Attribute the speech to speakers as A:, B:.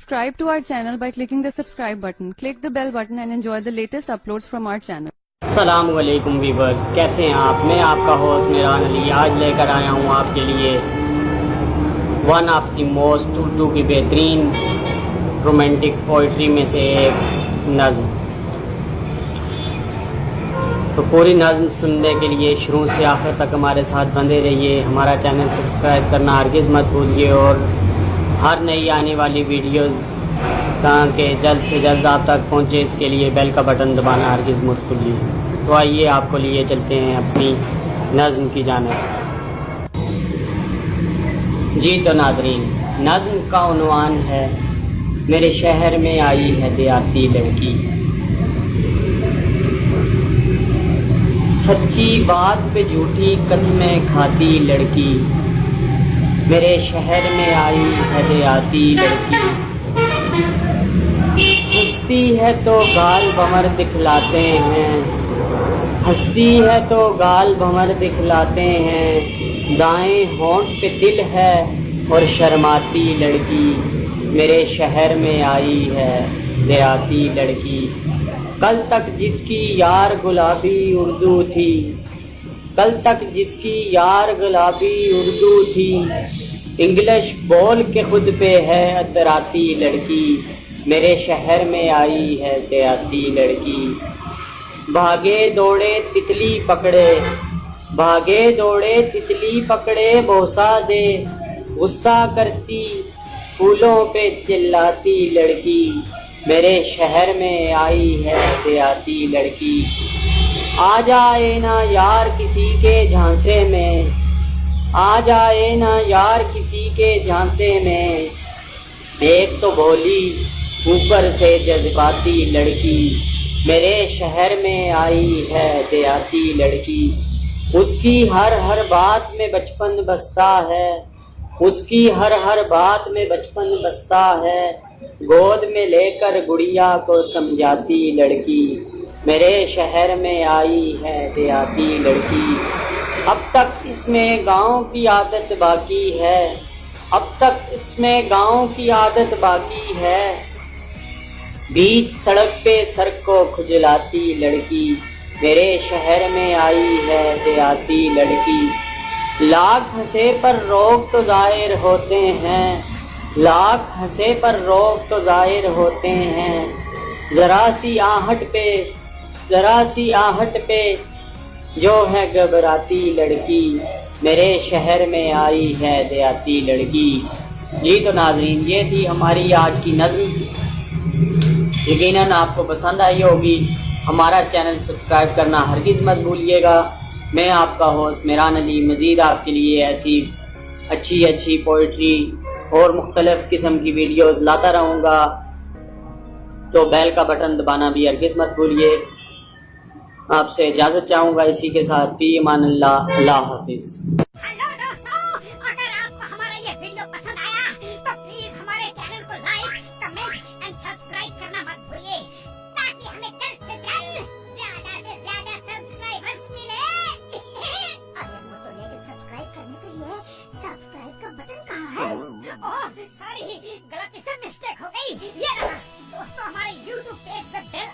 A: Subscribe to our channel by clicking the subscribe button. Click the bell button and enjoy the latest uploads from our channel.
B: अस्सलाम वालेकुम viewers, कैसे हैं आप। मैं आपका host Mehran Ali आज लेकर आया हूँ आपके लिए one of the most Urdu की बेहतरीन रोमांटिक पोइट्री में से एक नज़्म। तो पूरी नज़्म सुनने के लिए शुरू से आखिर तक हमारे साथ बंधे रहिए। हमारा चैनल सब्सक्राइब करना हरगिज़ मत भूलिए और हर नई आने वाली वीडियोस ताकि जल्द से जल्द आप तक पहुंचे, इसके लिए बेल का बटन दबाना हरगिज़ मत भूलिए। तो आइए आपको लिए चलते हैं अपनी नज़्म की जानिब। जी तो नाज़रीन, नज़्म का उन्वान है मेरे शहर में आई है देहाती लड़की। सच्ची बात पे झूठी कस्में खाती लड़की, मेरे शहर में आई है देहाती लड़की। हंसती है तो गाल भंवर दिखलाते हैं, हंसती है तो गाल भंवर दिखलाते हैं। दाएं होंठ पे दिल है और शर्माती लड़की, मेरे शहर में आई है देहाती लड़की। कल तक जिसकी यार गुलाबी उर्दू थी, कल तक जिसकी यार गुलाबी उर्दू थी, इंग्लिश बोल के खुद पे है अतराती लड़की, मेरे शहर में आई है देहाती लड़की। भागे दौड़े तितली पकड़े, भागे दौड़े तितली पकड़े बोसा दे, गुस्सा करती फूलों पे चिल्लाती लड़की, मेरे शहर में आई है देहाती लड़की। आ जाए ना यार किसी के झांसे में, आ जाए ना यार किसी के झांसे में, एक तो भोली ऊपर से जज्बाती लड़की, मेरे शहर में आई है देहाती लड़की। उसकी हर हर बात में बचपन बसता है, उसकी हर हर बात में बचपन बसता है, गोद में लेकर गुड़िया को समझाती लड़की, मेरे शहर में आई है देहाती लड़की। अब तक इसमें गांव की आदत बाकी है, अब तक इसमें गांव की आदत बाकी है, बीच सड़क पे सर को खुजलाती लड़की, मेरे शहर में आई है देहाती लड़की। लाख हंसे पर रोग तो जाहिर होते हैं, लाख हंसे पर रोग तो जाहिर होते हैं, जरा सी आहट पे, जरा सी आहट पे जो है घबराती लड़की, मेरे शहर में आई है देहाती लड़की। जी तो नाज़रीन, ये थी हमारी आज की नज़्म। यकीनन आपको पसंद आई होगी। हमारा चैनल सब्सक्राइब करना हरगिज़ मत भूलिएगा। मैं आपका होस्ट मेरान अली मज़ीद आपके लिए ऐसी अच्छी अच्छी पोइट्री और मुख्तलिफ़ किस्म की वीडियोस लाता रहूँगा। तो बेल का बटन दबाना भी हरगिज़ मत भूलिए। आपसे इजाज़त चाहूँगा इसी के साथ। फी अमान अल्लाह, अल्लाह हाफिज़।
C: हेलो दोस्तों, अगर आपको हमारा ये वीडियो पसंद आया तो प्लीज हमारे चैनल को लाइक, कमेंट एंड सब्सक्राइब करना मत भूलिए, ताकि हमें जल्द से ज्यादा सब्सक्राइबर्स मिले। अरे वो तो, लेकिन सब्सक्राइब करने के लिए सब्सक्राइब का बटन कहाँ है? ओह सॉरी, गलती से मिस्टेक हो गई। ये रहा दोस्तों, हमारे YouTube पेज पे बेल